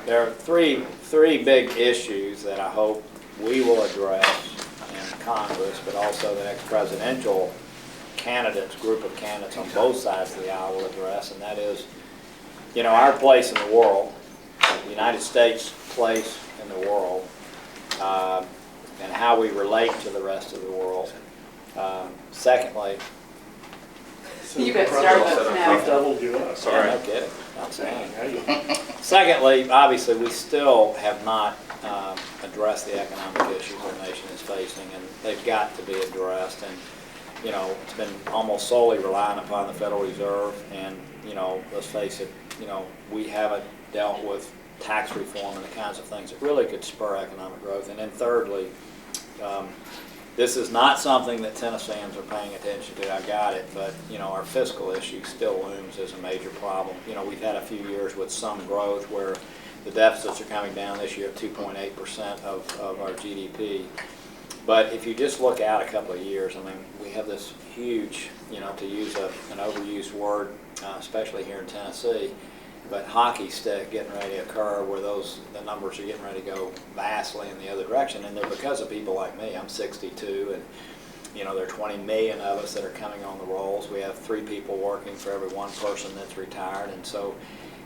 There are three big issues that I hope we will address in Congress, but also the next presidential group of candidates on both sides of the aisle will address, and that is, our place in the world, the United States' place in the world, and how we relate to the rest of the world. Secondly, you got Starbucks now. We've doubled you up. sorry, no kidding, not saying. Secondly, obviously, we still have not addressed the economic issues our nation is facing, and they've got to be addressed. And it's been almost solely relying upon the Federal Reserve, and let's face it, we haven't dealt with tax reform and the kinds of things that really could spur economic growth. And then thirdly, this is not something that Tennesseans are paying attention to. I got it, but our fiscal issue still looms as a major problem. We've had a few years with some growth where the deficits are coming down this year at 2.8% of our GDP. But if you just look out a couple of years, we have this huge, to use an overused word, especially here in Tennessee, but hockey stick getting ready to occur where the numbers are getting ready to go vastly in the other direction. And they're because of people like me. I'm 62, and there are 20 million of us that are coming on the rolls. We have 3 people working for every 1 person that's retired. And so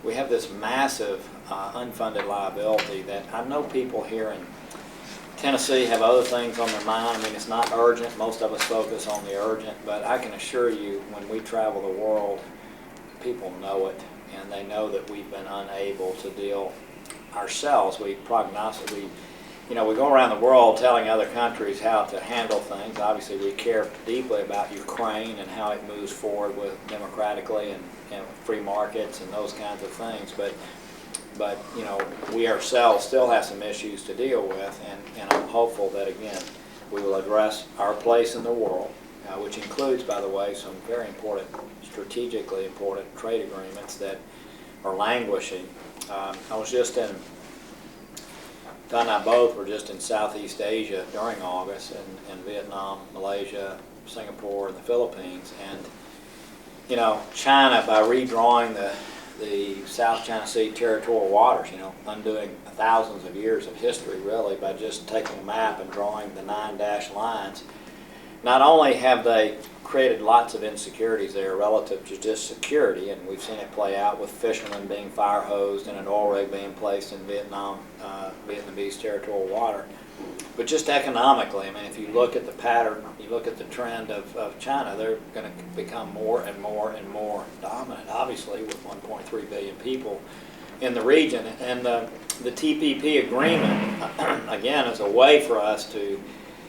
we have this massive unfunded liability that I know people here in Tennessee have other things on their mind. It's not urgent. Most of us focus on the urgent, but I can assure you when we travel the world, people know it, and they know that we've been unable to deal ourselves. We prognosticate, we go around the world telling other countries how to handle things. Obviously, we care deeply about Ukraine and how it moves forward with democratically and free markets and those kinds of things, but we ourselves still have some issues to deal with, and I'm hopeful that, again, we will address our place in the world, which includes, by the way, some very important, strategically important trade agreements that are languishing. I was just Don and I both were just in Southeast Asia during August, in Vietnam, Malaysia, Singapore, and the Philippines, and China, by redrawing the South China Sea territorial waters, undoing thousands of years of history, really, by just taking a map and drawing the 9 dashed lines. Not only have they created lots of insecurities there relative to just security, and we've seen it play out with fishermen being fire hosed and an oil rig being placed in Vietnamese territorial water, but just economically, if you look at the pattern, you look at the trend of China, they're going to become more and more and more dominant, obviously, with 1.3 billion people in the region. And the TPP agreement, again, is a way for us to,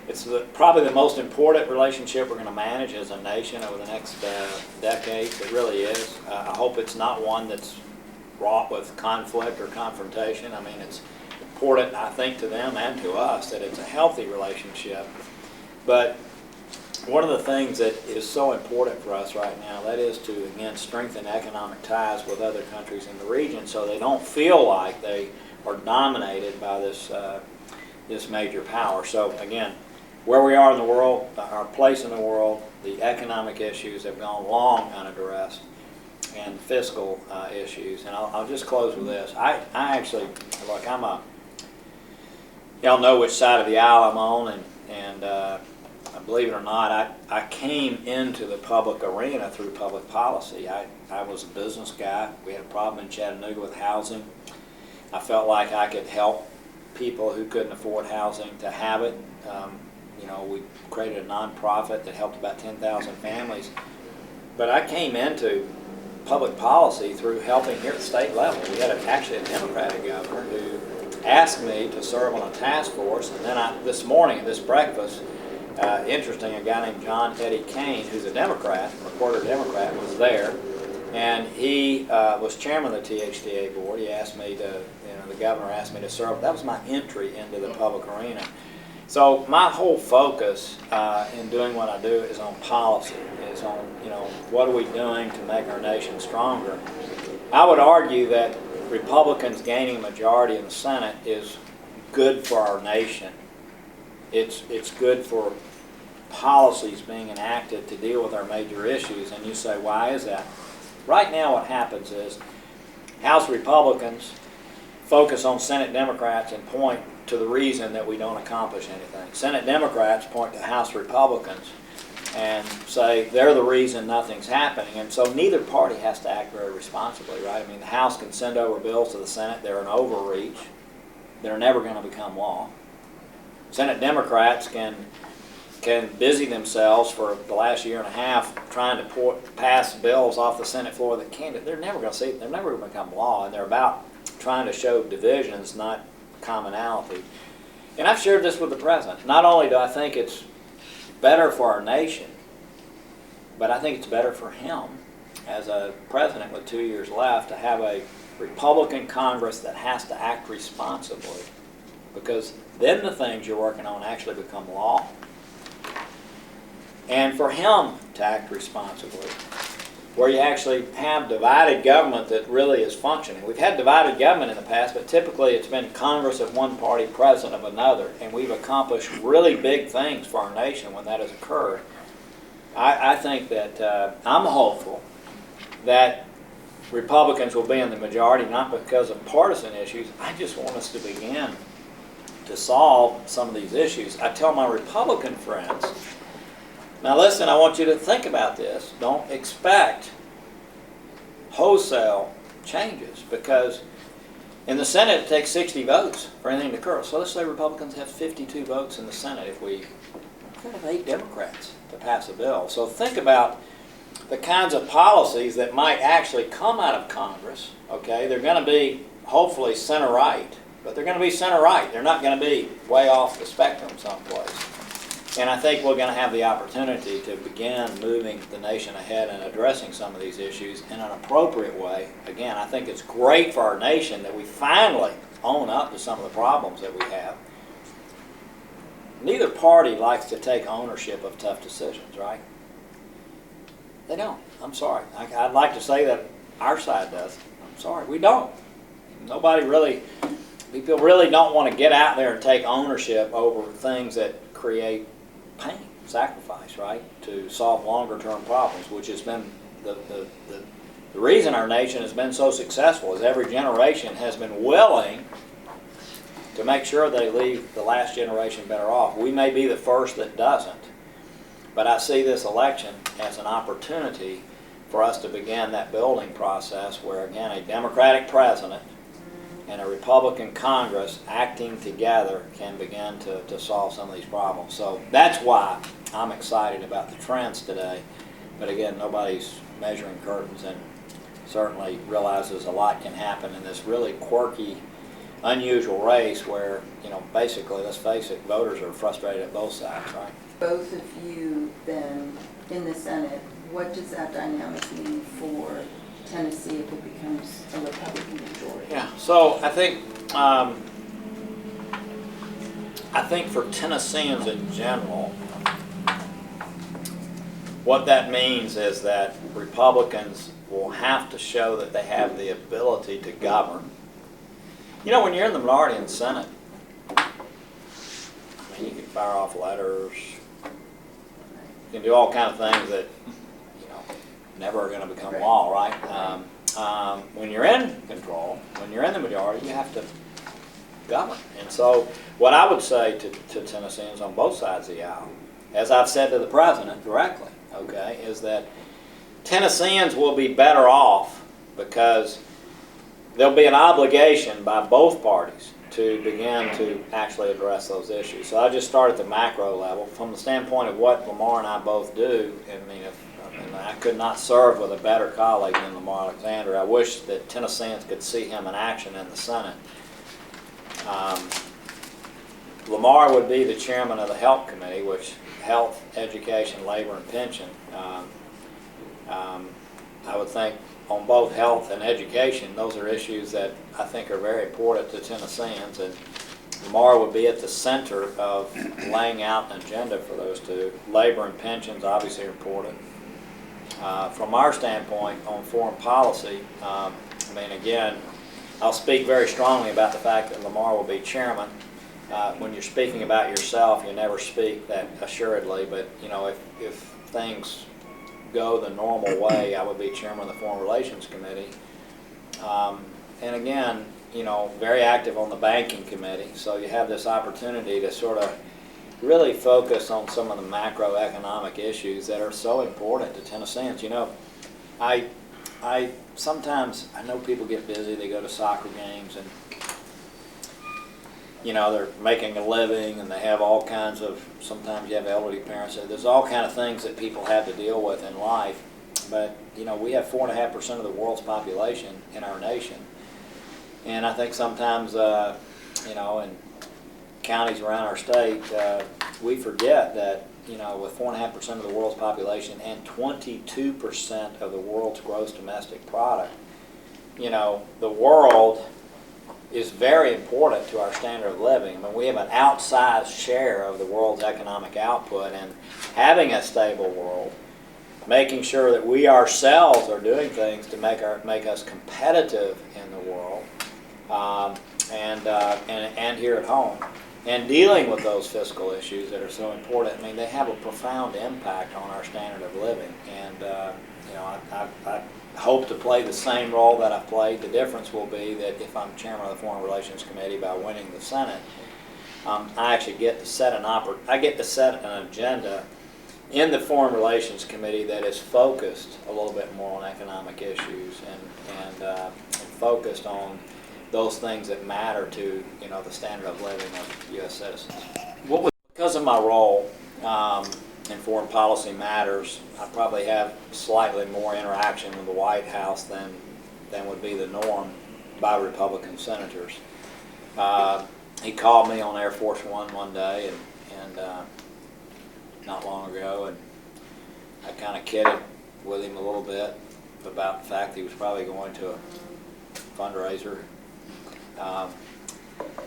it's probably the most important relationship we're going to manage as a nation over the next decades. It really is. I hope it's not one that's wrought with conflict or confrontation. It's important, I think, to them and to us that it's a healthy relationship. But one of the things that is so important for us right now, that is to, again, strengthen economic ties with other countries in the region so they don't feel like they are dominated by this major power. So, again, where we are in the world, our place in the world, the economic issues have gone long unaddressed, and fiscal issues. And I'll just close with this. I actually, look, y'all know which side of the aisle I'm on, and believe it or not, I came into the public arena through public policy. I was a business guy. We had a problem in Chattanooga with housing. I felt like I could help people who couldn't afford housing to have it. We created a nonprofit that helped about 10,000 families. But I came into public policy through helping here at the state level. We had actually a Democratic governor who asked me to serve on a task force, and then this morning at this breakfast, interesting, a guy named John Eddie Kane, who's a Democrat, a quarter Democrat, was there, and he was chairman of the THTA board. He asked me to, the governor asked me to serve. That was my entry into the public arena. So my whole focus in doing what I do is on policy, is on, what are we doing to make our nation stronger. I would argue that Republicans gaining a majority in the Senate is good for our nation. It's good for policies being enacted to deal with our major issues. And you say, why is that? Right now what happens is House Republicans focus on Senate Democrats and point to the reason that we don't accomplish anything. Senate Democrats point to House Republicans and say they're the reason nothing's happening. And so neither party has to act very responsibly, right? I mean, the House can send over bills to the Senate. They're an overreach. They're never going to become law. Senate Democrats can busy themselves for the last year and a half trying to pass bills off the Senate floor that can't. They're never going to become law, and they're about trying to show divisions, not commonality. And I've shared this with the president. Not only do I think it's better for our nation, but I think it's better for him as a president with 2 years left to have a Republican Congress that has to act responsibly, because then the things you're working on actually become law. And for him to act responsibly, where you actually have divided government that really is functioning. We've had divided government in the past, but typically it's been Congress of one party, president of another, and we've accomplished really big things for our nation when that has occurred. I think that I'm hopeful that Republicans will be in the majority, not because of partisan issues. I just want us to begin to solve some of these issues. I tell my Republican friends, now listen, I want you to think about this. Don't expect wholesale changes, because in the Senate it takes 60 votes for anything to occur. So let's say Republicans have 52 votes in the Senate if we have 8 Democrats to pass a bill. So think about the kinds of policies that might actually come out of Congress. Okay, they're going to be hopefully center-right, but they're going to be center-right. They're not going to be way off the spectrum someplace. And I think we're going to have the opportunity to begin moving the nation ahead and addressing some of these issues in an appropriate way. Again, I think it's great for our nation that we finally own up to some of the problems that we have. Neither party likes to take ownership of tough decisions, right? They don't. I'm sorry. I'd like to say that our side does. I'm sorry. We don't. People really don't want to get out there and take ownership over things that create pain, sacrifice, right, to solve longer-term problems, which has been the reason our nation has been so successful, is every generation has been willing to make sure they leave the last generation better off. We may be the first that doesn't, but I see this election as an opportunity for us to begin that building process where, again, a Democratic president and a Republican Congress acting together can begin to solve some of these problems. So that's why I'm excited about the trends today. But again, nobody's measuring curtains, and certainly realizes a lot can happen in this really quirky, unusual race where, basically, let's face it, voters are frustrated at both sides, right? Both of you then in the Senate, what does that dynamic mean for Tennessee if it becomes a Republican majority? Yeah, so I think for Tennesseans in general, what that means is that Republicans will have to show that they have the ability to govern. When you're in the minority in the Senate, you can fire off letters, you can do all kinds of things that never are going to become law, right? When you're in control, when you're in the majority, you have to govern. And so what I would say to Tennesseans on both sides of the aisle, as I've said to the president directly, okay, is that Tennesseans will be better off because there'll be an obligation by both parties to begin to actually address those issues. So I just start at the macro level. From the standpoint of what Lamar and I both do, I could not serve with a better colleague than Lamar Alexander. I wish that Tennesseans could see him in action in the Senate. Lamar would be the chairman of the Health Committee, which Health, Education, Labor, and Pension. I would think on both health and education, those are issues that I think are very important to Tennesseans, and Lamar would be at the center of laying out an agenda for those two. Labor and pensions obviously are important. From our standpoint on foreign policy, again, I'll speak very strongly about the fact that Lamar will be chairman. When you're speaking about yourself, you never speak that assuredly, but if things go the normal way, I would be chairman of the Foreign Relations Committee. and again, you know, very active on the banking committee, so you have this opportunity to sort of really focus on some of the macroeconomic issues that are so important to Tennesseans. You know, I sometimes, I know people get busy, they go to soccer games, and you know, they're making a living, and they have all kinds of, sometimes you have elderly parents, so there's all kind of things that people have to deal with in life. But, you know, we have 4.5% of the world's population in our nation. And I think sometimes, you know, in counties around our state, we forget that, you know, with 4.5% of the world's population and 22% of the world's gross domestic product, you know, the world is very important to our standard of living. I mean, we have an outsized share of the world's economic output, and having a stable world, making sure that we ourselves are doing things to make us competitive in the world, and here at home, and dealing with those fiscal issues that are so important. I mean, they have a profound impact on our standard of living, and you know, I hope to play the same role that I've played. The difference will be that if I'm chairman of the Foreign Relations Committee by winning the Senate, I actually get to set an agenda in the Foreign Relations Committee that is focused a little bit more on economic issues and focused on those things that matter to, you know, the standard of living of U.S. citizens. Because of my role in foreign policy matters, I probably have slightly more interaction with the White House than would be the norm by Republican senators. He called me on Air Force one day, and not long ago, and I kind of kidded with him a little bit about the fact that he was probably going to a fundraiser,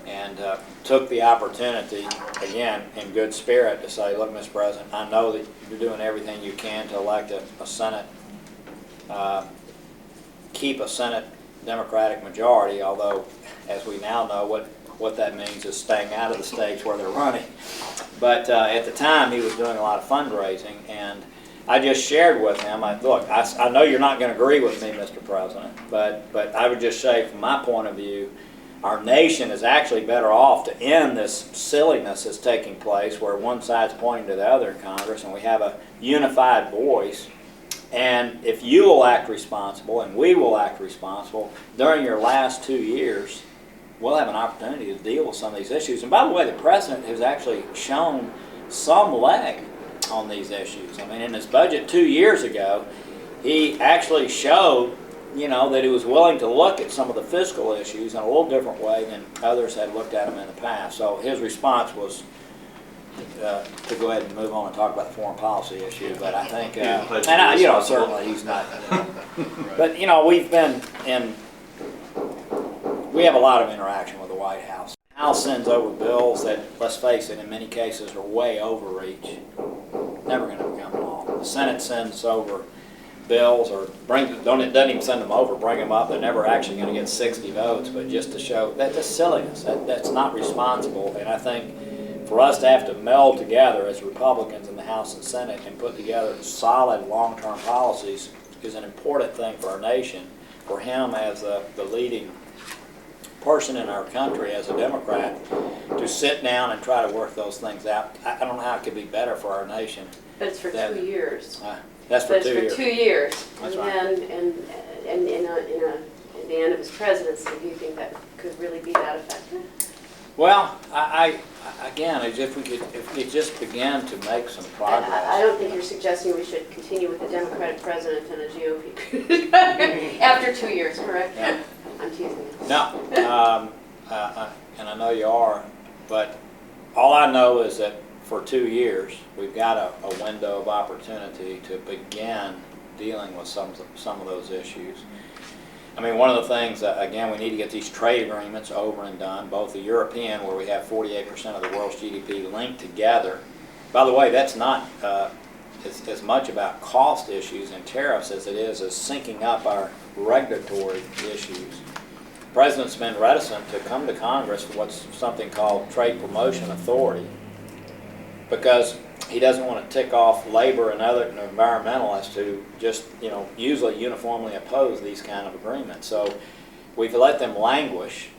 and took the opportunity, again, in good spirit, to say, look, Mr. President, I know that you're doing everything you can to elect a Senate, keep a Senate Democratic majority, although, as we now know, what that means is staying out of the states where they're running. But at the time, he was doing a lot of fundraising, and I just shared with him, look, I know you're not going to agree with me, Mr. President, but I would just say, from my point of view, our nation is actually better off to end this silliness that's taking place where one side's pointing to the other in Congress, and we have a unified voice. And if you will act responsible, and we will act responsible, during your last 2 years, we'll have an opportunity to deal with some of these issues. And by the way, the President has actually shown some leg on these issues. I mean, in his budget 2 years ago, he actually showed, you know, that he was willing to look at some of the fiscal issues in a little different way than others had looked at them in the past. So his response was to go ahead and move on and talk about the foreign policy issue. But I think, you know, certainly he's not. You know, but you know, we have a lot of interaction with the White House. The House sends over bills that, let's face it, in many cases are way overreach. Never going to become law. The Senate sends over bills, or doesn't even send them over, bring them up. They're never actually going to get 60 votes, but just to show that that's silliness. That's not responsible. And I think for us to have to meld together as Republicans in the House and Senate and put together solid long-term policies is an important thing for our nation. For him as the leading person in our country as a Democrat to sit down and try to work those things out, I don't know how it could be better for our nation. But it's for 2 years. That's for 2 years. It's for 2 years. That's and right. Then, and in the end of his presidency, do you think that could really be that effective? Well, again, if we could just begin to make some progress. I don't think you're suggesting we should continue with a Democratic president and a GOP after 2 years, correct? Yeah. I'm teasing you. No, and I know you are, but all I know is that for 2 years we've got a window of opportunity to begin dealing with some of those issues. I mean, one of the things, again, we need to get these trade agreements over and done, both the European, where we have 48% of the world's GDP linked together. By the way, that's not as much about cost issues and tariffs as it is syncing up our regulatory issues. The President's been reticent to come to Congress for what's something called Trade Promotion Authority, because he doesn't want to tick off labor and other environmentalists who just, you know, usually uniformly oppose these kind of agreements. So we've let them languish.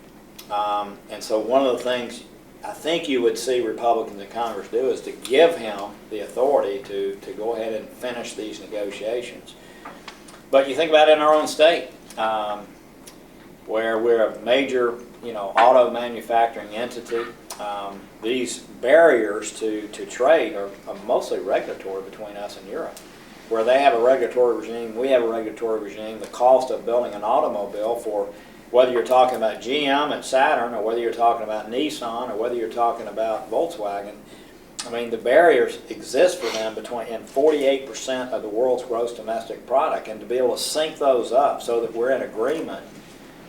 And so one of the things I think you would see Republicans in Congress do is to give him the authority to go ahead and finish these negotiations. But you think about it in our own state, where we're a major, auto manufacturing entity. These barriers to trade are mostly regulatory between us and Europe. Where they have a regulatory regime, we have a regulatory regime. The cost of building an automobile, for whether you're talking about GM and Saturn, or whether you're talking about Nissan, or whether you're talking about Volkswagen, I mean, the barriers exist for them in 48% of the world's gross domestic product, and to be able to sync those up so that we're in agreement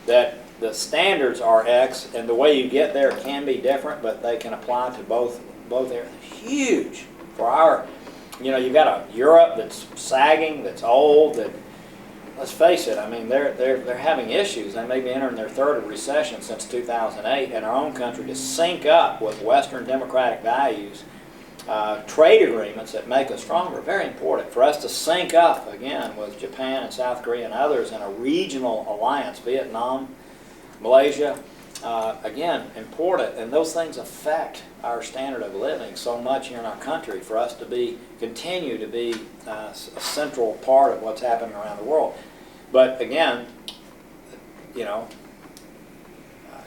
that the standards are X, and the way you get there can be different, but they can apply to both areas. Huge for our, you've got a Europe that's sagging, that's old, that, let's face it, I mean, they're having issues. They may be entering their third recession since 2008, and our own country to sync up with Western democratic values, trade agreements that make us stronger, very important. For us to sync up, again, with Japan and South Korea and others in a regional alliance, Vietnam, Malaysia, again, important. And those things affect our standard of living so much here in our country, for us to continue to be a central part of what's happening around the world. But again,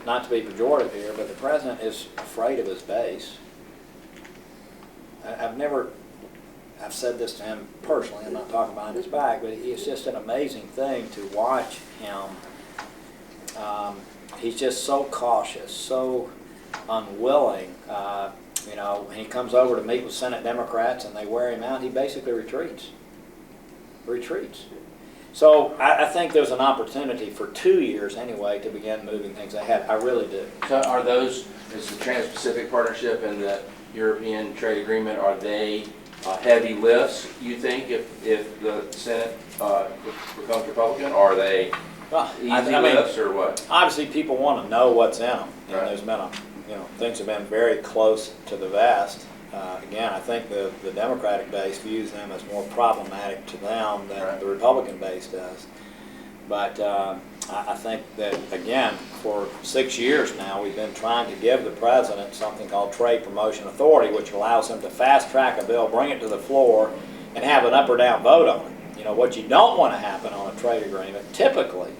not to be pejorative here, but the president is afraid of his base. I've said this to him personally, I'm not talking behind his back, but it's just an amazing thing to watch him. He's just so cautious, so unwilling. He comes over to meet with Senate Democrats and they wear him out, he basically retreats. So I think there's an opportunity for 2 years anyway to begin moving things ahead. I really do. So is the Trans-Pacific Partnership and the European Trade Agreement, are they heavy lifts, you think, if the Senate becomes Republican? Or are they easy lifts, or what? Obviously, people want to know what's in them. And Right. there's been things have been very close to the vest. Again, I think the Democratic base views them as more problematic to them than Right. the Republican base does. But I think that, again, for 6 years now, we've been trying to give the president something called Trade Promotion Authority, which allows him to fast track a bill, bring it to the floor, and have an up or down vote on it. What you don't want to happen on a trade agreement, typically,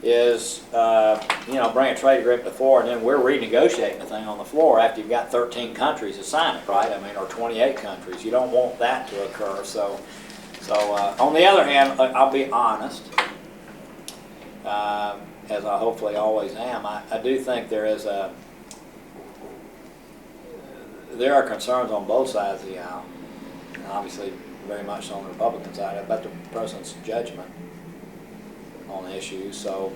is, bring a trade agreement to the floor, and then we're renegotiating the thing on the floor after you've got 13 countries to sign it, right? I mean, or 28 countries. You don't want that to occur. So on the other hand, I'll be honest, as I hopefully always am, I do think there are concerns on both sides of the aisle, and obviously very much on the Republican side about the president's judgment on the issues. So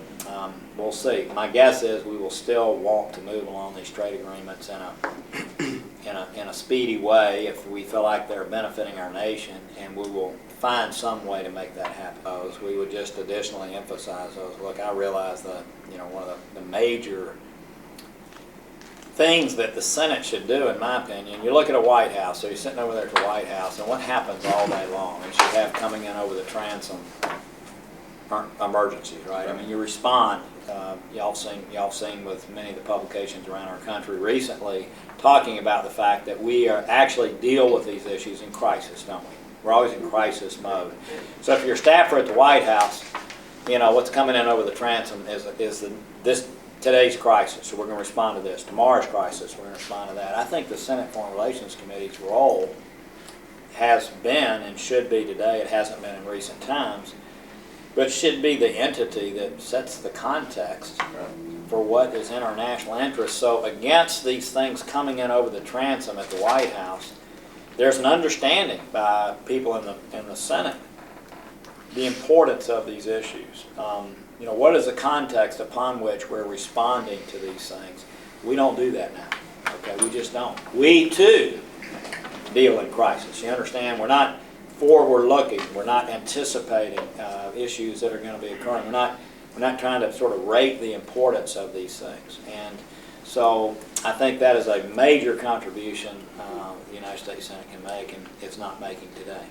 we'll see. My guess is we will still want to move along these trade agreements in a speedy way if we feel like they're benefiting our nation, and we will find some way to make that happen. We would just additionally emphasize those. Look, I realize that one of the major things that the Senate should do, in my opinion, you look at a White House, so you're sitting over there at the White House, and what happens all day long? You should have coming in over the transom emergencies, right? I mean, you respond. Y'all seen with many of the publications around our country recently talking about the fact that we actually deal with these issues in crisis, don't we? We're always in crisis mode. So if you're a staffer at the White House, what's coming in over the transom is today's crisis, so we're going to respond to this. Tomorrow's crisis, we're going to respond to that. I think the Senate Foreign Relations Committee's role has been, and should be today, it hasn't been in recent times, but should be the entity that sets the context for what is in our national interest. So against these things coming in over the transom at the White House, there's an understanding by people in the Senate the importance of these issues. What is the context upon which we're responding to these things? We don't do that now. Okay, we just don't. We too deal in crisis. You understand? We're not forward-looking. We're not anticipating issues that are going to be occurring. We're not trying to sort of rate the importance of these things. And so I think that is a major contribution the United States Senate can make, and it's not making today.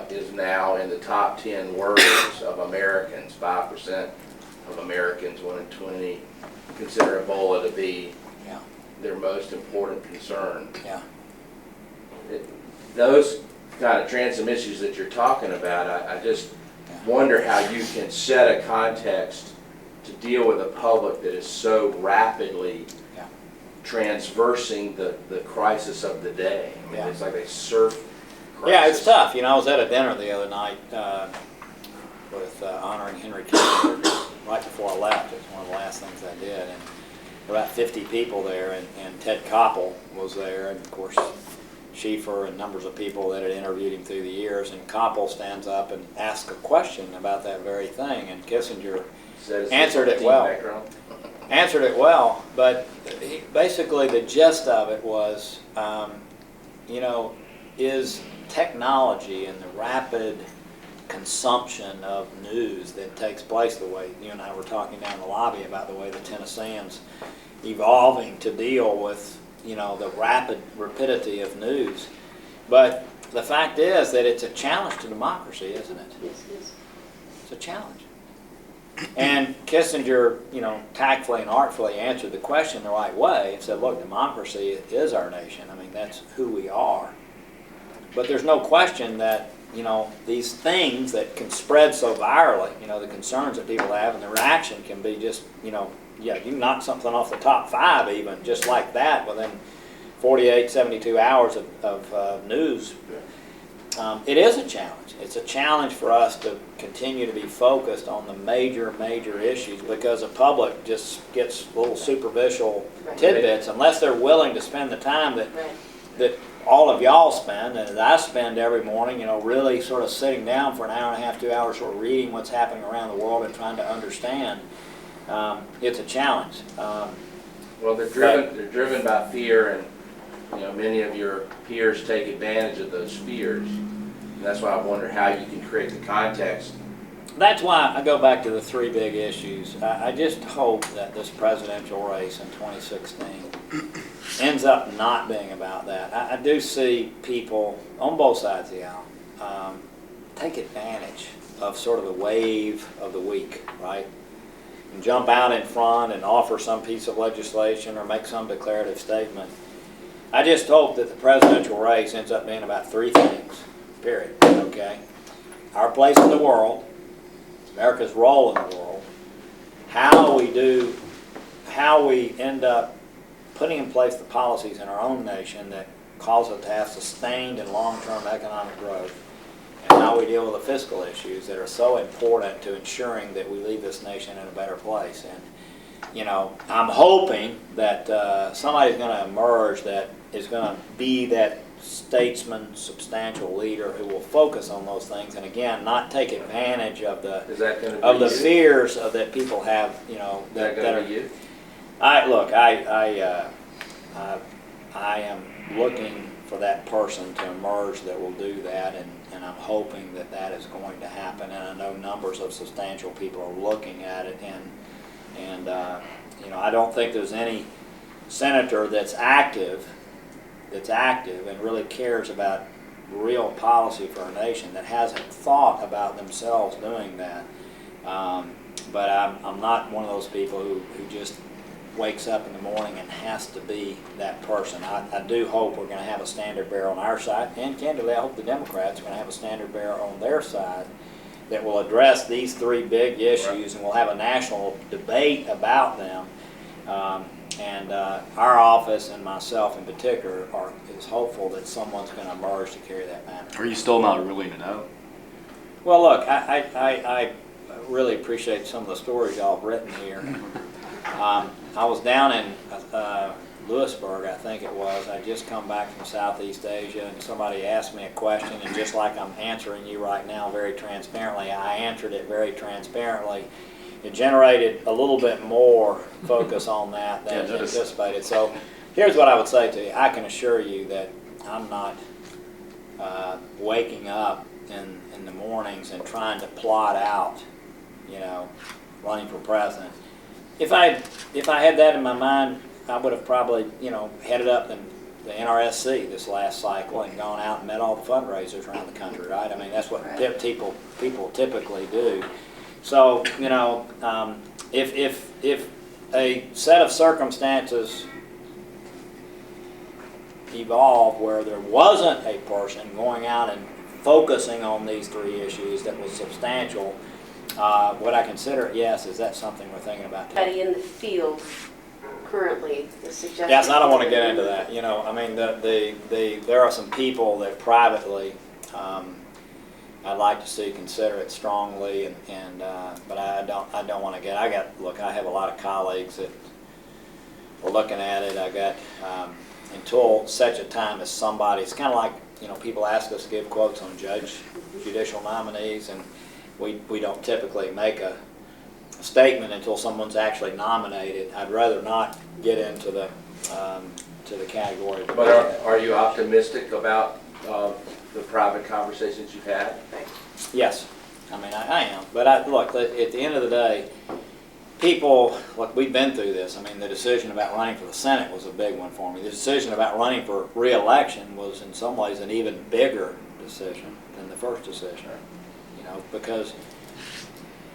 Is now in the top 10 worries of Americans, 5% of Americans, 1 in 20, consider Ebola to be Yeah. their most important concern. Yeah. Those kind of transom issues that you're talking about, I just wonder how you can set a context to deal with a public that is so rapidly transversing the crisis of the day. I mean, Yeah. it's like they surf crisis. Yeah, it's tough. You know, I was at a dinner the other night with honoring Henry Kissinger right before I left. It was one of the last things I did. And about 50 people there, and Ted Koppel was there, and of course Schieffer and numbers of people that had interviewed him through the years. And Koppel stands up and asks a question about that very thing, and Kissinger answered it well. Answered it well, but basically the gist of it was, you know, is technology and the rapid consumption of news that takes place, the way you and I were talking down in the lobby about the way the Tennesseans evolving to deal with, you know, the rapidity of news. But the fact is that it's a challenge to democracy, isn't it? Yes, yes. It's a challenge. And Kissinger, you know, tactfully and artfully answered the question the right way and said, look, democracy is our nation. I mean, that's who we are. But there's no question that, you know, these things that can spread so virally, you know, the concerns that people have and the reaction can be just, you know, yeah, you knock something off the top 5 even, just like that, within 48, 72 hours of news. It is a challenge. It's a challenge for us to continue to be focused on the major issues, because the public just gets little superficial tidbits unless they're willing to spend the time that all of y'all spend and that I spend every morning, you know, really sort of sitting down for an hour and a half, 2 hours, sort of reading what's happening around the world and trying to understand. It's a challenge. Well, they're driven by fear, and you know, many of your peers take advantage of those fears. And that's why I wonder how you can create the context. That's why I go back to the 3 big issues. I just hope that this presidential race in 2016 ends up not being about that. I do see people on both sides of the aisle take advantage of sort of the wave of the week, right? And jump out in front and offer some piece of legislation or make some declarative statement. I just hope that the presidential race ends up being about 3 things, period, okay? Our place in the world, America's role in the world, how we end up putting in place the policies in our own nation that cause us to have sustained and long-term economic growth, and how we deal with the fiscal issues that are so important to ensuring that we leave this nation in a better place. And, you know, I'm hoping that somebody's going to emerge that is going to be that statesman, substantial leader who will focus on those things, and again, not take advantage of the fears that people have. You know, that are you. I am looking for that person to emerge that will do that, and I'm hoping that that is going to happen. And I know numbers of substantial people are looking at it, and you know, I don't think there's any senator that's active and really cares about real policy for our nation that hasn't thought about themselves doing that. But I'm not one of those people who just wakes up in the morning and has to be that person. I do hope we're going to have a standard bearer on our side, and candidly I hope the Democrats are going to have a standard bearer on their side that will address these 3 big issues, and we'll have a national debate about them. Our office and myself in particular is hopeful that someone's going to emerge to carry that banner. Are you still not willing to know? Well, look, I really appreciate some of the stories y'all have written here. I was down in Lewisburg, I think it was. I just come back from Southeast Asia, and somebody asked me a question, and just like I'm answering you right now very transparently, I answered it very transparently. It generated a little bit more focus on that than anticipated. So here's what I would say to you. I can assure you that I'm not waking up in the mornings and trying to plot out, you know, running for president. If I had that in my mind, I would have probably, you know, headed up in the NRSC this last cycle and gone out and met all the fundraisers around the country, right? I mean, that's what people typically do. So, you know, if a set of circumstances evolved where there wasn't a person going out and focusing on these three issues that was substantial, would I consider it? Yes. Is that something we're thinking about today? Anybody in the field currently is suggesting. Yes, I don't want to get into that. You know, I mean, there are some people that privately I'd like to see consider it strongly, but I don't want to get. Look, I have a lot of colleagues that are looking at it. I got until such a time as somebody. It's kind of like, you know, people ask us to give quotes on judicial nominees, and we don't typically make a statement until someone's actually nominated. I'd rather not get into the category. But are you optimistic about the private conversations you've had? Yes, I mean I am. But look, at the end of the day, people, look, we've been through this. I mean, the decision about running for the Senate was a big one for me. The decision about running for re-election was in some ways an even bigger decision than the first decision. You know, because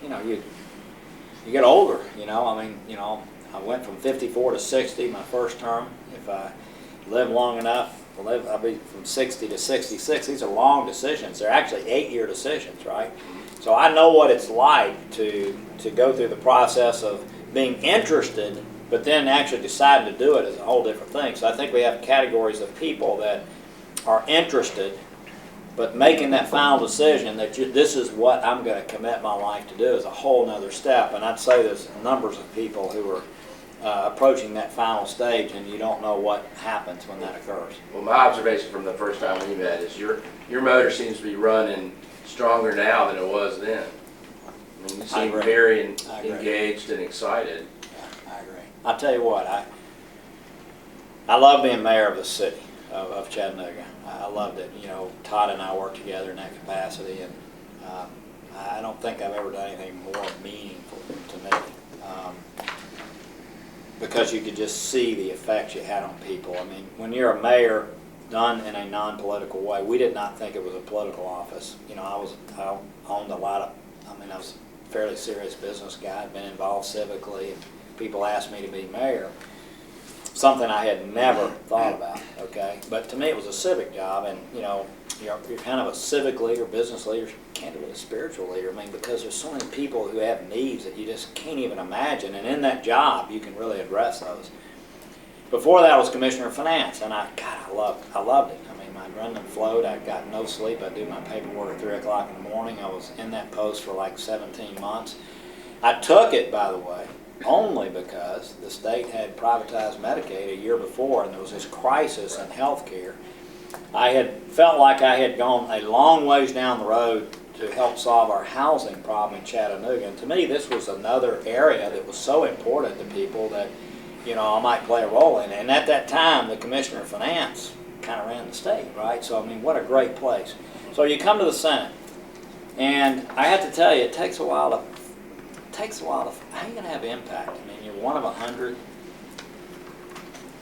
you know you get older. You know, I mean, you know, I went from 54 to 60 my first term. If I live long enough, I'll be from 60 to 66. These are long decisions. They're actually 8-year decisions, right? So I know what it's like to go through the process of being interested, but then actually deciding to do it is a whole different thing. So I think we have categories of people that are interested, but making that final decision that this is what I'm going to commit my life to do is a whole nother step. And I'd say there's numbers of people who are approaching that final stage, and you don't know what happens when that occurs. Well, my observation from the first time we met is your motor seems to be running stronger now than it was then. I mean, you seem very engaged and excited. Yeah, I agree. I'll tell you what, I love being mayor of the city of Chattanooga. I loved it. You know, Todd and I worked together in that capacity, and I don't think I've ever done anything more meaningful to me. Because you could just see the effects you had on people. I mean, when you're a mayor done in a non-political way, we did not think it was a political office. You know, I owned a lot of, I mean, I was a fairly serious business guy, I'd been involved civically, and people asked me to be mayor. Something I had never thought about, okay? But to me, it was a civic job, and, you know, you're kind of a civic leader, business leader, candidly a spiritual leader. I mean, because there's so many people who have needs that you just can't even imagine, and in that job, you can really address those. Before that, I was commissioner of finance, and I loved it. I mean, my adrenaline flowed. I got no sleep. I'd do my paperwork at 3 o'clock in the morning. I was in that post for like 17 months. I took it, by the way, only because the state had privatized Medicaid a year before, and there was this crisis in health care. I had felt like I had gone a long ways down the road to help solve our housing problem in Chattanooga. And to me, this was another area that was so important to people that, you know, I might play a role in. And at that time, the commissioner of finance kind of ran the state, right? So, I mean, what a great place. So you come to the Senate, and I have to tell you, it takes a while to, how are you going to have impact? I mean, you're one of 100.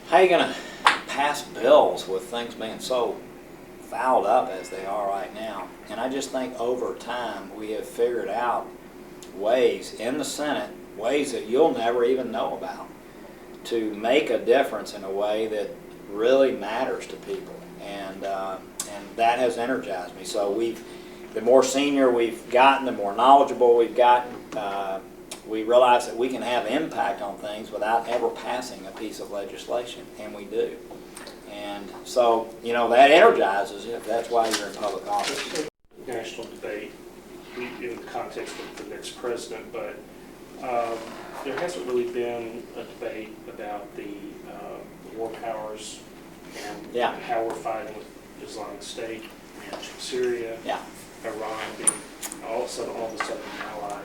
How are you going to pass bills with things being so fouled up as they are right now? And I just think over time we have figured out ways in the Senate, ways that you'll never even know about, to make a difference in a way that really matters to people. And that has energized me. So the more senior we've gotten, the more knowledgeable we've gotten, we realize that we can have impact on things without ever passing a piece of legislation, and we do. And so, you know, that energizes you if that's why you're in public office. National debate in the context of the next president, but there hasn't really been a debate about the war powers and how we're fighting with Islamic State, managing Syria, Iran being all of a sudden an ally.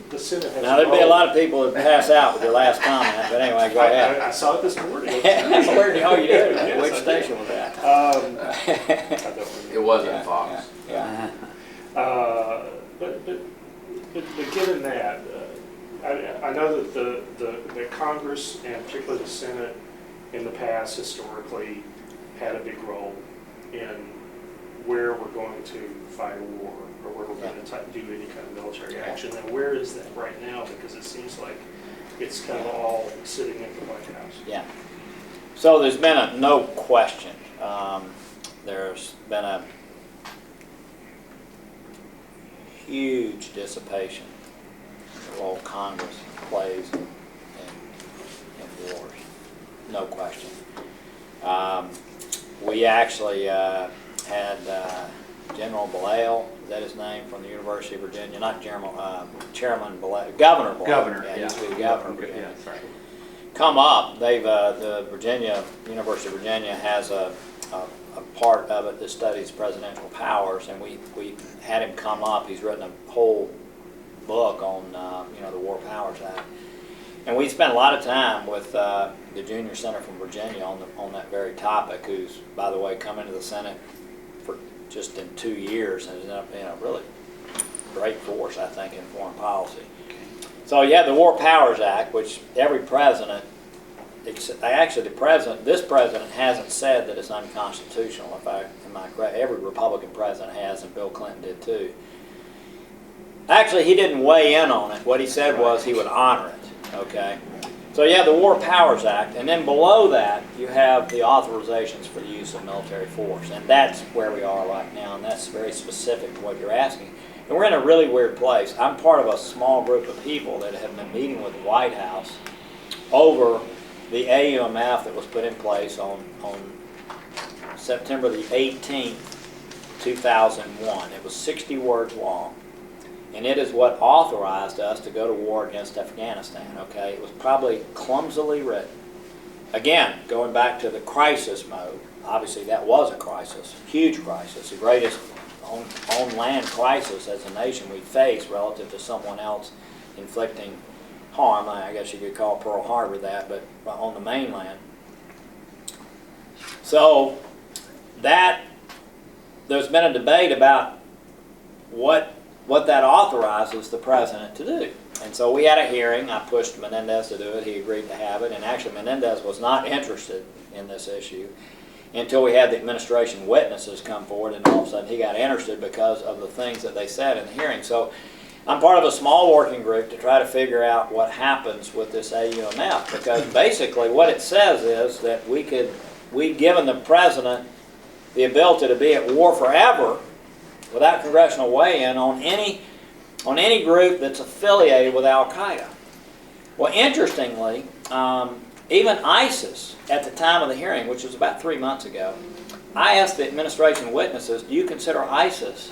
The Senate has now, there'd be a lot of people that pass out with your last comment, but anyway, go ahead. I saw it this morning. Where do you do? Yes, Which station was that? I don't remember. It wasn't Fox. Yeah. But given that, I know that the Congress and particularly the Senate in the past historically had a big role in where we're going to fight a war or where we're going to do any kind of military action. Now, where is that right now? Because it seems like it's kind of all sitting at the White House. Yeah. So there's been no question. There's been a huge dissipation the role Congress plays in wars. No question. We actually had General Belail, is that his name, from the University of Virginia? Not General, Chairman Belail, Governor Belail. Governor, yeah. yeah. Used to be the governor of Virginia. Yeah, sorry. Come up. They've the University of Virginia has a part of it that studies presidential powers, and we had him come up. He's written a whole book on the War Powers Act, and we spent a lot of time with the junior senator from Virginia on that very topic, who's, by the way, come into the Senate for just in 2 years and has ended up being a really great force, I think, in foreign policy. So you have the War Powers Act, which every president, actually this president hasn't said that it's unconstitutional, am I correct? Every Republican president has, and Bill Clinton did too. Actually, he didn't weigh in on it. What he said was he would honor it, okay? So you have the War Powers Act, and then below that you have the authorizations for the use of military force, and that's where we are right now, and that's very specific to what you're asking. And we're in a really weird place. I'm part of a small group of people that have been meeting with the White House over the AUMF that was put in place on September the 18th, 2001. It was 60 words long, and it is what authorized us to go to war against Afghanistan, okay? It was probably clumsily written. Again, going back to the crisis mode, obviously that was a crisis, huge crisis, the greatest on land crisis as a nation we face relative to someone else inflicting harm. I guess you could call Pearl Harbor that, but on the mainland. So there's been a debate about what that authorizes the president to do. And so we had a hearing. I pushed Menendez to do it. He agreed to have it. And actually Menendez was not interested in this issue until we had the administration witnesses come forward, and all of a sudden he got interested because of the things that they said in the hearing. So I'm part of a small working group to try to figure out what happens with this AUMF, because basically what it says is that we've given the president the ability to be at war forever without congressional weigh-in on any group that's affiliated with Al-Qaeda. Well, interestingly, even ISIS, at the time of the hearing, which was about 3 months ago, I asked the administration witnesses, do you consider ISIS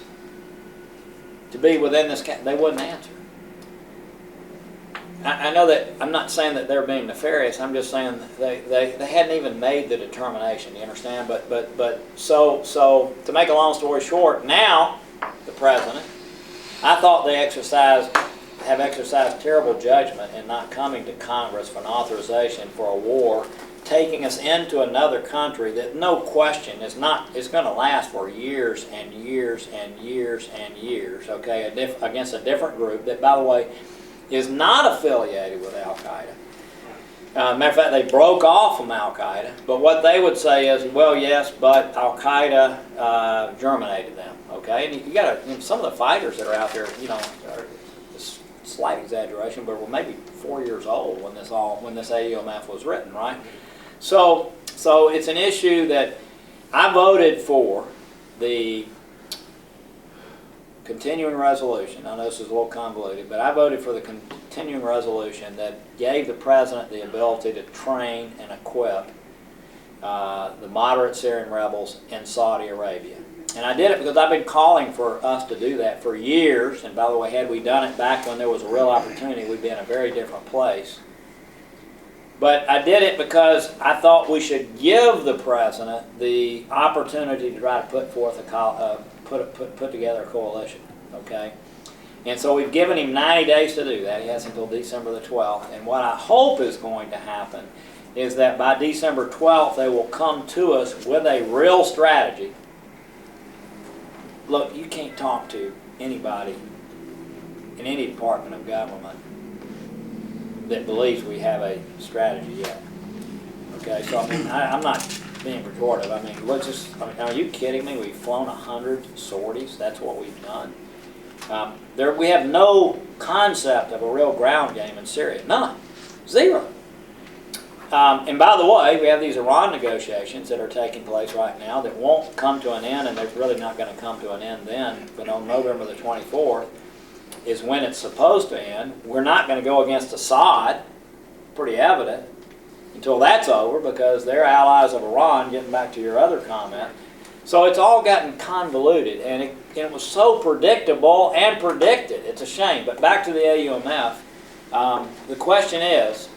to be within this they wouldn't answer. I know that, I'm not saying that they're being nefarious, I'm just saying that they hadn't even made the determination, you understand? But so to make a long story short, now the president, I thought they have exercised terrible judgment in not coming to Congress for an authorization for a war, taking us into another country that, no question, is going to last for years and years and years and years, okay, against a different group that, by the way, is not affiliated with Al-Qaeda. Matter of fact, they broke off from Al-Qaeda, but what they would say is, well, yes, but Al-Qaeda germinated them, okay? And you got some of the fighters that are out there, are a slight exaggeration, but were maybe 4 years old when this AUMF was written, right? So it's an issue that I voted for the continuing resolution. I know this is a little convoluted, but I voted for the continuing resolution that gave the president the ability to train and equip the moderate Syrian rebels in Saudi Arabia. And I did it because I've been calling for us to do that for years. And by the way, had we done it back when there was a real opportunity, we'd be in a very different place. But I did it because I thought we should give the president the opportunity to try to put forth put together a coalition, okay? And so we've given him 90 days to do that. He has until December the 12th. And what I hope is going to happen is that by December 12th, they will come to us with a real strategy. Look, you can't talk to anybody in any department of government that believes we have a strategy yet. Okay, so I mean, I'm not being pejorative. I mean, are you kidding me? We've flown 100 sorties. That's what we've done. We have no concept of a real ground game in Syria. None. Zero. And by the way, we have these Iran negotiations that are taking place right now that won't come to an end, and they're really not going to come to an end then, but on November the 24th is when it's supposed to end. We're not going to go against Assad, pretty evident, until that's over, because they're allies of Iran, getting back to your other comment. So it's all gotten convoluted, and it was so predictable and predicted. It's a shame. But back to the AUMF, the question is,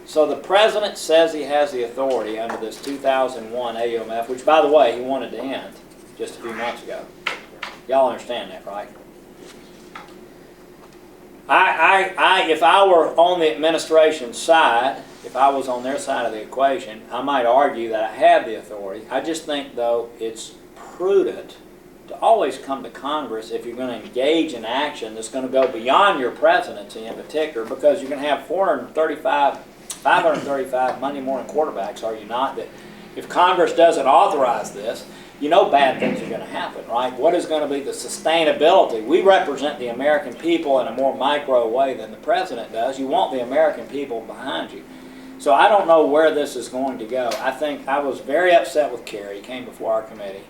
so the president says he has the authority under this 2001 AUMF, which, by the way, he wanted to end just a few months ago. Y'all understand that, right? If I were on the administration's side, if I was on their side of the equation, I might argue that I have the authority. I just think, though, it's prudent to always come to Congress if you're going to engage in action that's going to go beyond your presidency in particular, because you're going to have 535 Monday morning quarterbacks, are you not? That if Congress doesn't authorize this, you know bad things are going to happen, right? What is going to be the sustainability? We represent the American people in a more micro way than the president does. You want the American people behind you. So I don't know where this is going to go. I think I was very upset with Kerry. He came before our committee.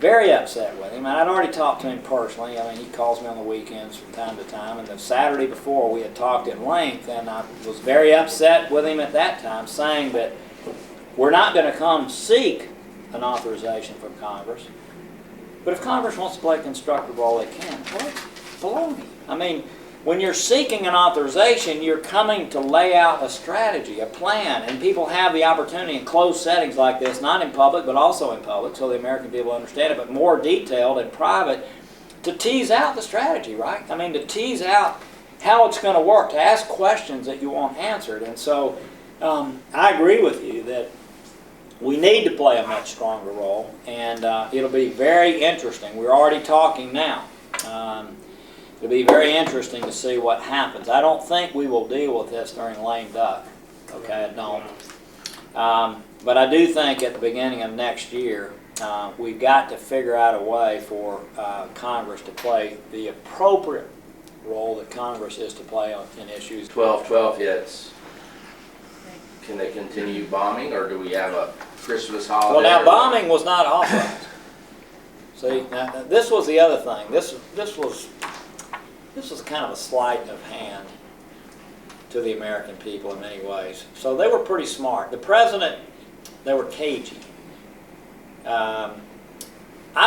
Very upset with him. And I'd already talked to him personally. I mean, he calls me on the weekends from time to time. And the Saturday before, we had talked at length. And I was very upset with him at that time, saying that we're not going to come seek an authorization from Congress. But if Congress wants to play a constructive role, they can. Well, it's baloney. I mean, when you're seeking an authorization, you're coming to lay out a strategy, a plan, and people have the opportunity in closed settings like this, not in public, but also in public, so the American people understand it, but more detailed and private, to tease out the strategy, right? I mean, to tease out how it's going to work, to ask questions that you want answered. And so I agree with you that we need to play a much stronger role, and it'll be very interesting. We're already talking now. It'll be very interesting to see what happens. I don't think we will deal with this during lame duck. Okay, I don't. But I do think at the beginning of next year, we've got to figure out a way for Congress to play the appropriate role that Congress is to play in issues. 12/12 hits. Can they continue bombing, or do we have a Christmas holiday? Well, now bombing was not authorized. See, now, this was the other thing. This was kind of a sleight of hand to the American people in many ways. So they were pretty smart. The president, they were cagey. I've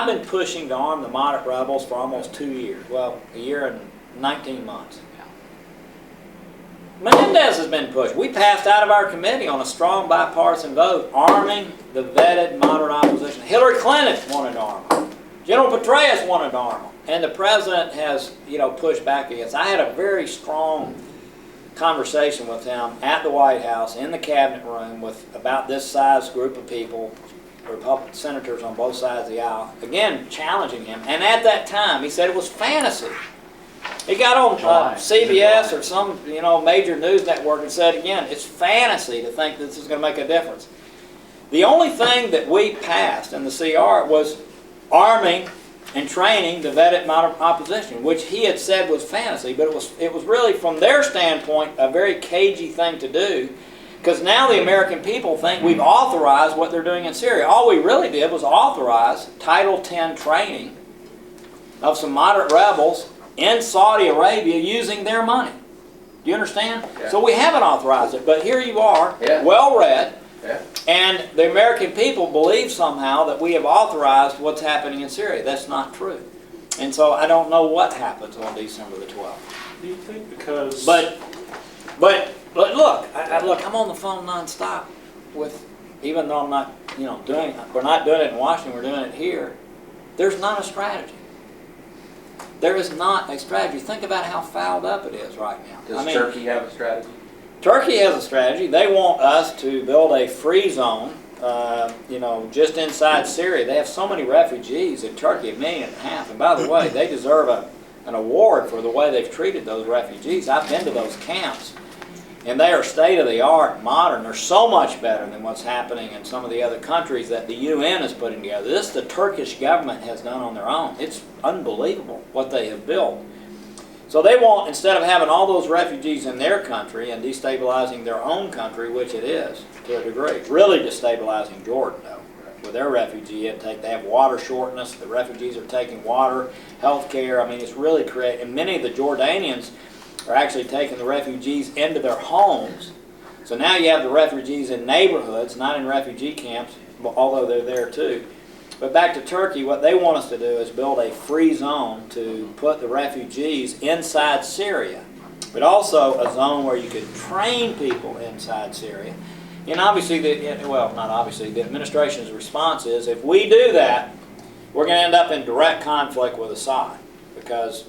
been pushing to arm the moderate rebels for almost 2 years. Well, a year and 19 months. Menendez has been pushed. We passed out of our committee on a strong bipartisan vote arming the vetted moderate opposition. Hillary Clinton wanted to arm them. General Petraeus wanted to arm them. And the president has, pushed back against. I had a very strong conversation with him at the White House in the cabinet room with about this size group of people, Republican senators on both sides of the aisle, again challenging him. And at that time, he said it was fantasy. He got on CBS or some major news network and said again, it's fantasy to think this is going to make a difference. The only thing that we passed in the CR was arming and training the vetted moderate opposition, which he had said was fantasy, but it was really, from their standpoint, a very cagey thing to do, because now the American people think we've authorized what they're doing in Syria. All we really did was authorize Title X training of some moderate rebels in Saudi Arabia using their money. Do you understand? Yeah. So we haven't authorized it, but here you are, well-read, and the American people believe somehow that we have authorized what's happening in Syria. That's not true. And so I don't know what happens on December the 12th. Do you think because... But look, look, I'm on the phone nonstop with, even though I'm not, we're not doing it in Washington, we're doing it here. There's not a strategy. There is not a strategy. Think about how fouled up it is right now. Does Turkey have a strategy? Turkey has a strategy. They want us to build a free zone, just inside Syria. They have so many refugees in Turkey, 1.5 million. And by the way, they deserve an award for the way they've treated those refugees. I've been to those camps. And they are state-of-the-art, modern. They're so much better than what's happening in some of the other countries that the UN is putting together. This the Turkish government has done on their own. It's unbelievable what they have built. So they want, instead of having all those refugees in their country and destabilizing their own country, which it is to a degree, really destabilizing Jordan though, with their refugee intake. They have water shortness. The refugees are taking water, health care. I mean, it's really creating, and many of the Jordanians are actually taking the refugees into their homes. So now you have the refugees in neighborhoods, not in refugee camps, although they're there too. But back to Turkey, what they want us to do is build a free zone to put the refugees inside Syria, but also a zone where you could train people inside Syria. And obviously, well, not obviously, the administration's response is, if we do that, we're going to end up in direct conflict with Assad, because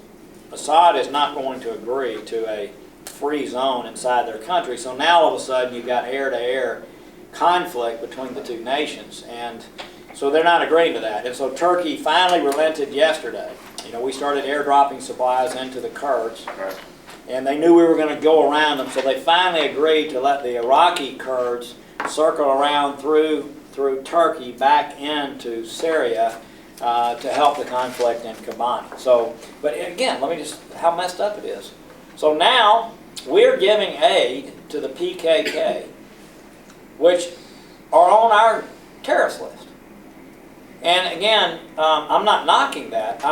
Assad is not going to agree to a free zone inside their country. So now all of a sudden you've got air-to-air conflict between the two nations, and so they're not agreeing to that. And so Turkey finally relented yesterday. You know, we started airdropping supplies into the Kurds, and they knew we were going to go around them, so they finally agreed to let the Iraqi Kurds circle around through Turkey back into Syria to help the conflict in Kobani. So, but again, let me just, how messed up it is. So now we're giving aid to the PKK, which are on our terrorist list. And again, I'm not knocking that.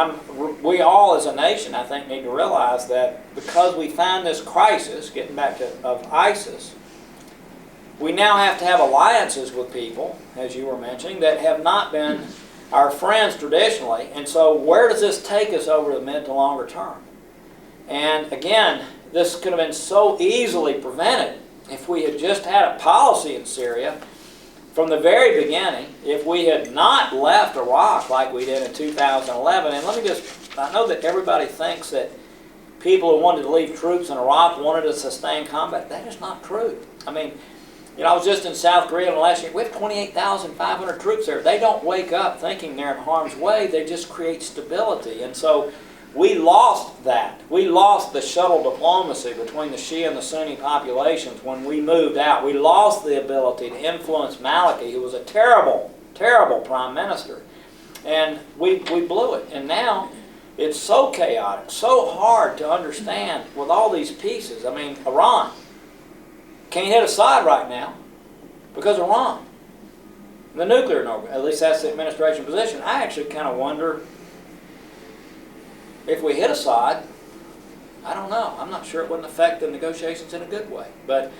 We all as a nation, I think, need to realize that because we find this crisis, getting back to of ISIS, we now have to have alliances with people, as you were mentioning, that have not been our friends traditionally. And so where does this take us over the mid to longer term? And again, this could have been so easily prevented if we had just had a policy in Syria from the very beginning, if we had not left Iraq like we did in 2011. And let me just, I know that everybody thinks that people who wanted to leave troops in Iraq wanted to sustain combat. That is not true. I mean, you know, I was just in South Korea last year. We have 28,500 troops there. They don't wake up thinking they're in harm's way. They just create stability. And so we lost that. We lost the shuttle diplomacy between the Shia and the Sunni populations when we moved out. We lost the ability to influence Maliki, who was a terrible, terrible prime minister. And we blew it. And now it's so chaotic, so hard to understand with all these pieces. I mean, Iran can't hit Assad right now because Iran, the nuclear, at least that's the administration position. I actually kind of wonder if we hit Assad, I don't know. I'm not sure it wouldn't affect the negotiations in a good way. But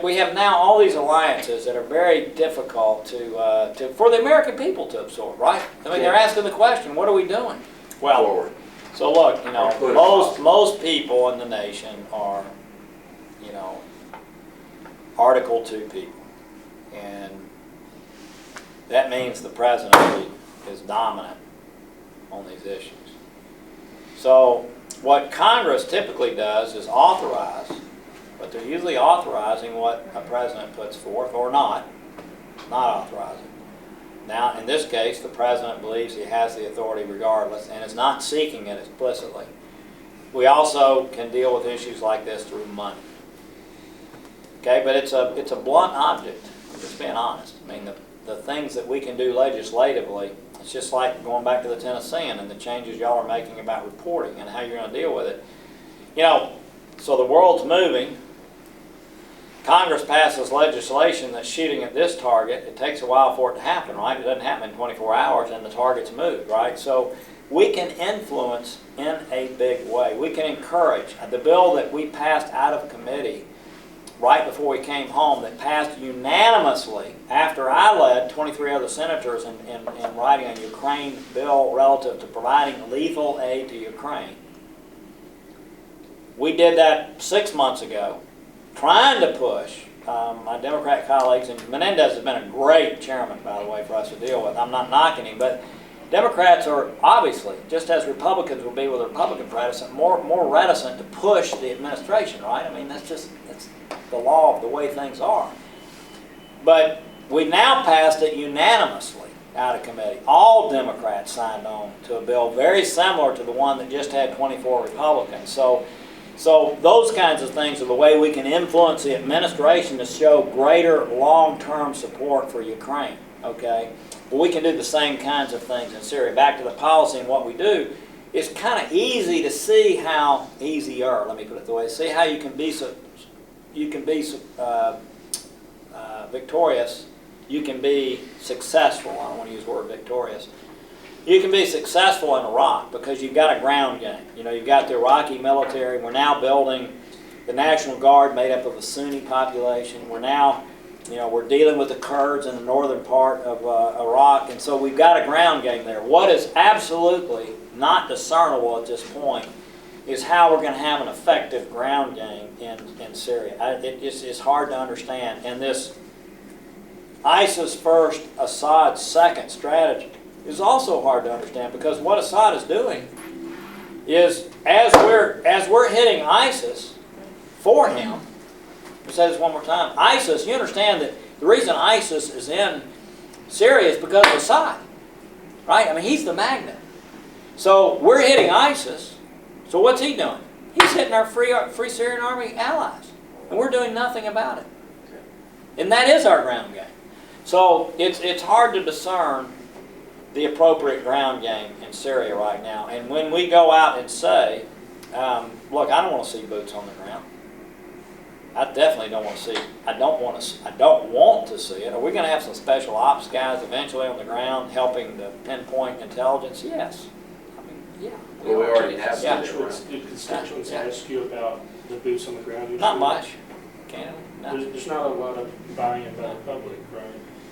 we have now all these alliances that are very difficult for the American people to absorb, right? I mean, they're asking the question, what are we doing? Well, Forward. so look, you know, most people in the nation are, you know, Article 2 people. And that means the presidency is dominant on these issues. So what Congress typically does is authorize, but they're usually authorizing what a president puts forth or not authorizing. Now, in this case, the president believes he has the authority regardless and is not seeking it explicitly. We also can deal with issues like this through money. Okay, but it's a blunt object, I'm just being honest. I mean, the things that we can do legislatively, it's just like going back to the Tennessean and the changes y'all are making about reporting and how you're going to deal with it. You know, so the world's moving. Congress passes legislation that's shooting at this target. It takes a while for it to happen, right? It doesn't happen in 24 hours and the target's moved, right? So we can influence in a big way. We can encourage. The bill that we passed out of committee right before we came home that passed unanimously after I led 23 other senators in writing a Ukraine bill relative to providing lethal aid to Ukraine. We did that 6 months ago, trying to push my Democrat colleagues, and Menendez has been a great chairman, by the way, for us to deal with. I'm not knocking him, but Democrats are obviously, just as Republicans will be with a Republican president, more reticent to push the administration, right? I mean, that's the law of the way things are. But we now passed it unanimously out of committee. All Democrats signed on to a bill very similar to the one that just had 24 Republicans. So So those kinds of things are the way we can influence the administration to show greater long-term support for Ukraine, okay? Well, we can do the same kinds of things in Syria. Back to the policy and what we do, it's kind of easy to see how, easier, let me put it the way, see how you can be victorious, you can be successful, I don't want to use the word victorious, you can be successful in Iraq because you've got a ground game. You know, you've got the Iraqi military. We're now building the National Guard made up of a Sunni population. We're now, you know, we're dealing with the Kurds in the northern part of Iraq, and so we've got a ground game there. What is absolutely not discernible at this point is how we're going to have an effective ground game in Syria. It's hard to understand. And this ISIS first, Assad second strategy is also hard to understand, because what Assad is doing is, as we're hitting ISIS for him, I'll say this one more time, ISIS, you understand that the reason ISIS is in Syria is because of Assad, right? I mean, he's the magnet. So we're hitting ISIS, so what's he doing? He's hitting our Free Syrian Army allies, and we're doing nothing about it. And that is our ground game. So it's hard to discern the appropriate ground game in Syria right now. And when we go out and say, look, I don't want to see boots on the ground. I definitely don't want to see. I don't want to see it. Are we going to have some special ops guys eventually on the ground helping to pinpoint intelligence? Yes. I mean, yeah. Well, we already have Yeah. Did constituents ask you about the boots on the ground? Not much. Can no. There's not a lot of buy-in by the public, right?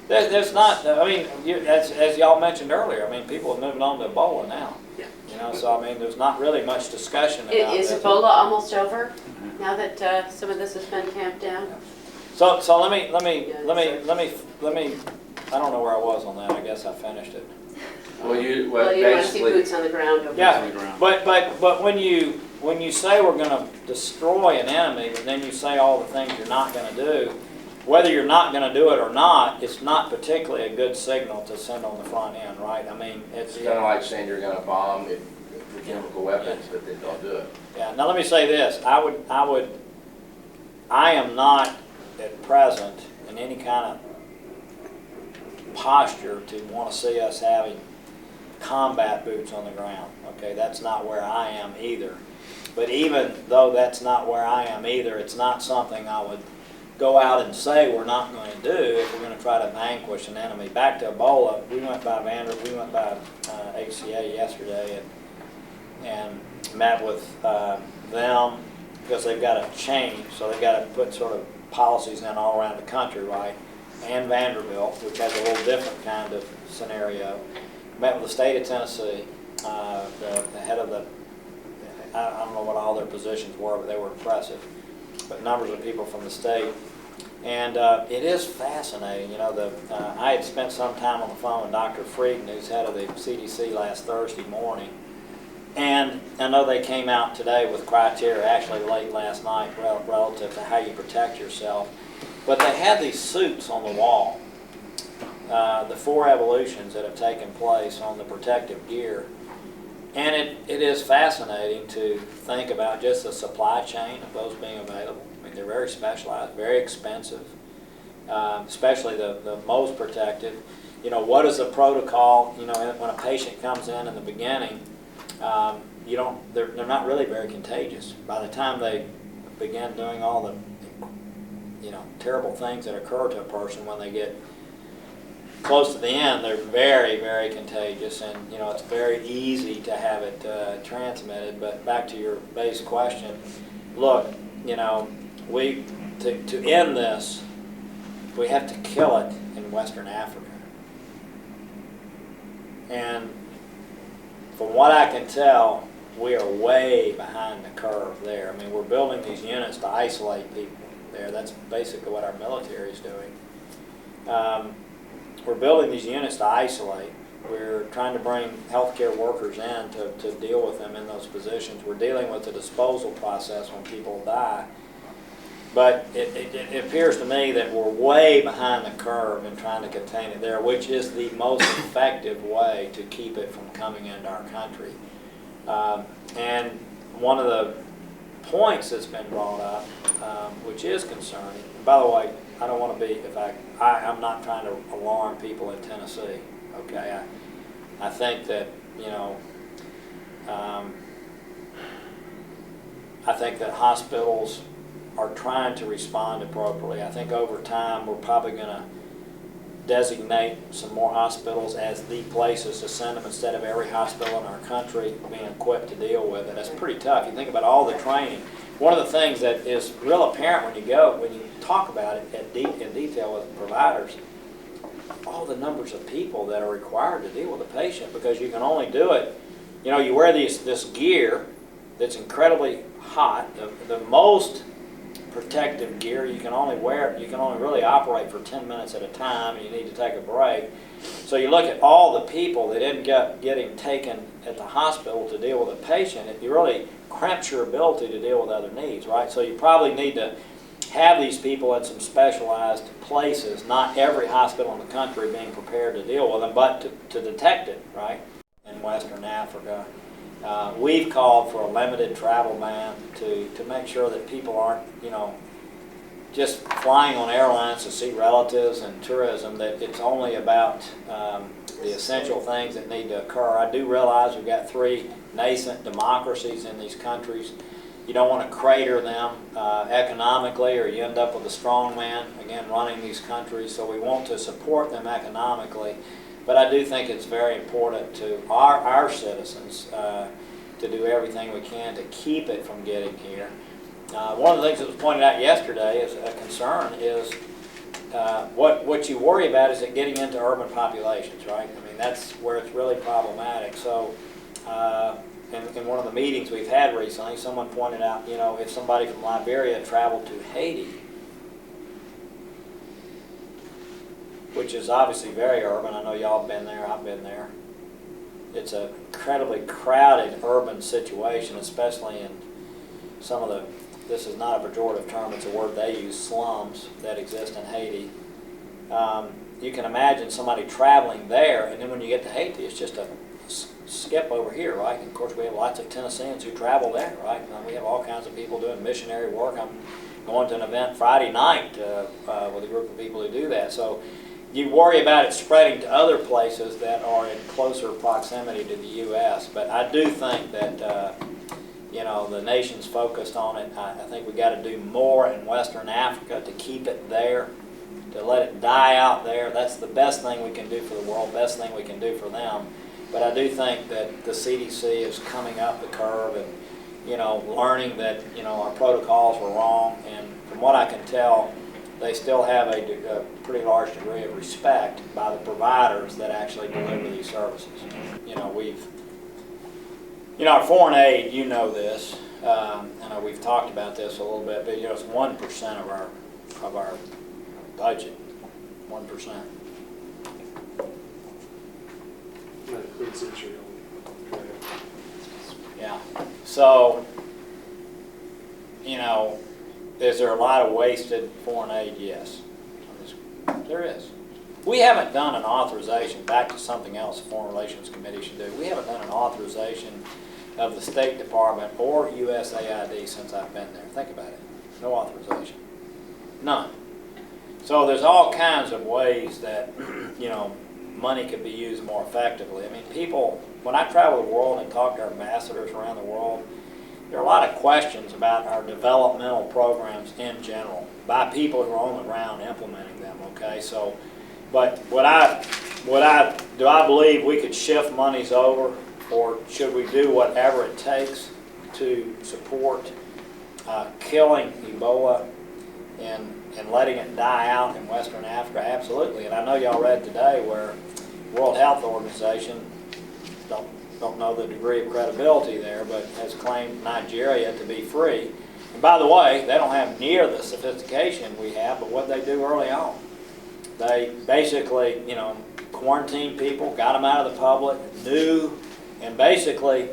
There's not. I mean, as y'all mentioned earlier, I mean, people are moving on to Ebola now. Yeah. You know, so I mean, there's not really much discussion about Is this. Ebola almost over now that some of this has been tamped down? So let me. I don't know where I was on that. I guess I finished it. Well, you Well, you don't want to see basically, boots on the ground over Yeah, there. but when you say we're going to destroy an enemy, and then you say all the things you're not going to do, whether you're not going to do it or not, it's not particularly a good signal to send on the front end, right? I mean, it's kind of like saying you're going to bomb it with chemical weapons, but then don't do it. Yeah. Now let me say this: I am not at present in any kind of posture to want to see us having combat boots on the ground. Okay, that's not where I am either. But even though that's not where I am either, it's not something I would go out and say we're not going to do if we're going to try to vanquish an enemy. Back to Ebola, we went by HCA yesterday and met with them, because they've got to change, so they've got to put sort of policies in all around the country, right? And Vanderbilt, which has a little different kind of scenario. Met with the state of Tennessee, the head of I don't know what all their positions were, but they were impressive. But numbers of people from the state. And it is fascinating. You know, I had spent some time on the phone with Dr. Frieden, who's head of the CDC, last Thursday morning. And I know they came out today with criteria, actually late last night, relative to how you protect yourself. But they had these suits on the wall, the 4 evolutions that have taken place on the protective gear. And it is fascinating to think about just the supply chain of those being available. I mean, they're very specialized, very expensive, especially the most protective. You know, what is the protocol? You know, when a patient comes in the beginning, they're not really very contagious. By the time they begin doing all the, terrible things that occur to a person when they get close to the end, they're very, very contagious, and it's very easy to have it transmitted. But back to your base question, look, to end this, we have to kill it in Western Africa. And from what I can tell, we are way behind the curve there. I mean, we're building these units to isolate people there. That's basically what our military is doing. We're building these units to isolate. We're trying to bring healthcare workers in to deal with them in those positions. We're dealing with the disposal process when people die. But it appears to me that we're way behind the curve in trying to contain it there, which is the most effective way to keep it from coming into our country. And one of the points that's been brought up, which is concerning. And by the way, I don't want to be, I'm not trying to alarm people in Tennessee, okay? I think that, you know, I think that hospitals are trying to respond appropriately. I think over time, we're probably going to designate some more hospitals as the places to send them instead of every hospital in our country being equipped to deal with it. That's pretty tough. You think about all the training. One of the things that is real apparent when you talk about it in detail with providers, all the numbers of people that are required to deal with a patient, because you can only do it, you know, you wear this gear that's incredibly hot, the most protective gear you can only wear, you can only really operate for 10 minutes at a time, and you need to take a break. So you look at all the people that end up getting taken at the hospital to deal with a patient, it really cramps your ability to deal with other needs, right? So you probably need to have these people in some specialized places, not every hospital in the country being prepared to deal with them, but to detect it, right? In Western Africa, we've called for a limited travel ban to make sure that people aren't, you know, just flying on airlines to see relatives and tourism, that it's only about the essential things that need to occur. I do realize we've got 3 nascent democracies in these countries. You don't want to crater them economically, or you end up with a strong man, again, running these countries. So we want to support them economically. But I do think it's very important to our citizens to do everything we can to keep it from getting here. One of the things that was pointed out yesterday as a concern is what you worry about is it getting into urban populations, right? I mean, that's where it's really problematic. So in one of the meetings we've had recently, someone pointed out, you know, if somebody from Liberia traveled to Haiti, which is obviously very urban. I know y'all have been there, I've been there. It's an incredibly crowded urban situation, especially in some of the, this is not a pejorative term, it's a word they use, slums that exist in Haiti. You can imagine somebody traveling there, and then when you get to Haiti, it's just a skip over here, right? And of course, we have lots of Tennesseans who travel there, right? And we have all kinds of people doing missionary work. I'm going to an event Friday night with a group of people who do that. So you worry about it spreading to other places that are in closer proximity to the U.S. But I do think that, you know, the nation's focused on it. I think we got to do more in Western Africa to keep it there, to let it die out there. That's the best thing we can do for the world, best thing we can do for them. But I do think that the CDC is coming up the curve and, you know, learning that, you know, our protocols were wrong. And from what I can tell, they still have a pretty large degree of respect by the providers that actually deliver these services. You know, our foreign aid, you know this, I know we've talked about this a little bit, but, you know, it's 1% of our budget, 1%. That includes Israel. Yeah, so, you know, is there a lot of wasted foreign aid? Yes, there is. We haven't done an authorization, back to something else the Foreign Relations Committee should do. We haven't done an authorization of the State Department or USAID since I've been there. Think about it. No authorization. None. So there's all kinds of ways that, you know, money could be used more effectively. I mean, people, when I travel the world and talk to our ambassadors around the world, there are a lot of questions about our developmental programs in general by people who are on the ground implementing them, okay? So, but do I believe we could shift monies over, or should we do whatever it takes to support killing Ebola and letting it die out in Western Africa? Absolutely. And I know y'all read today where World Health Organization, don't know the degree of credibility there, but has claimed Nigeria to be free. And by the way, they don't have near the sophistication we have, but what they do early on, they basically, you know, quarantined people, got them out of the public, knew, and basically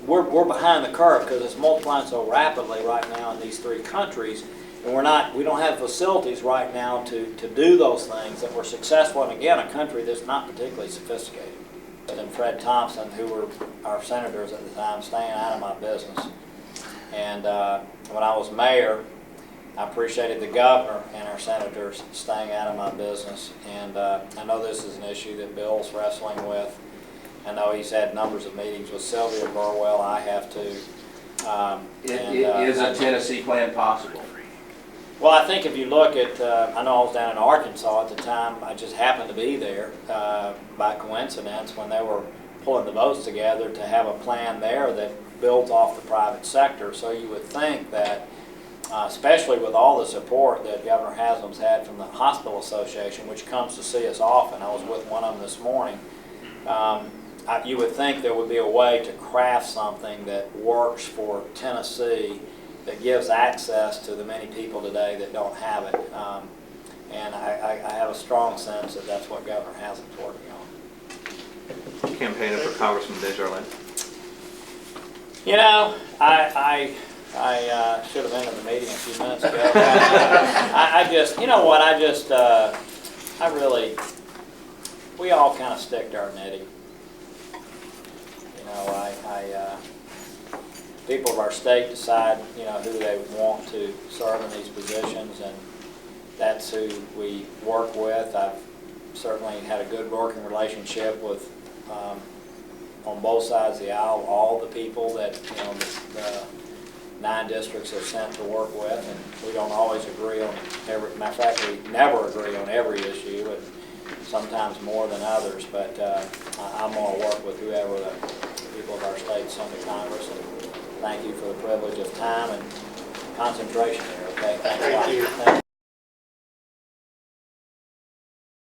we're behind the curve because it's multiplying so rapidly right now in these 3 countries, and we don't have facilities right now to do those things that were successful. And again, a country that's not particularly sophisticated. And Fred Thompson, who were our senators at the time, staying out of my business. And when I was mayor, I appreciated the governor and our senators staying out of my business. And I know this is an issue that Bill's wrestling with. I know he's had numbers of meetings with Sylvia Burwell. I have too. Is a Tennessee plan possible? Well, I think if you look at, I know I was down in Arkansas at the time, I just happened to be there by coincidence when they were pulling the votes together to have a plan there that built off the private sector. So you would think that, especially with all the support that Governor Haslam's had from the Hospital Association, which comes to see us often, I was with one of them this morning, you would think there would be a way to craft something that works for Tennessee, that gives access to the many people today that don't have it. And I have a strong sense that that's what Governor Haslam's working on. Campaigning for Congressman Desjardins. You know, I should have been in the meeting a few minutes ago. I just, you know what, I really, we all kind of stick to our knitting. You know, people of our state decide, you know, who they want to serve in these positions, and that's who we work with. I've certainly had a good working relationship with, on both sides of the aisle, all the people that, you know, the 9 districts are sent to work with, and we don't always agree on every, matter of fact, we never agree on every issue, and sometimes more than others, but I'm going to work with whoever the people of our state send to Congress, and thank you for the privilege of time and concentration here, okay? Thanks a lot. Thank you.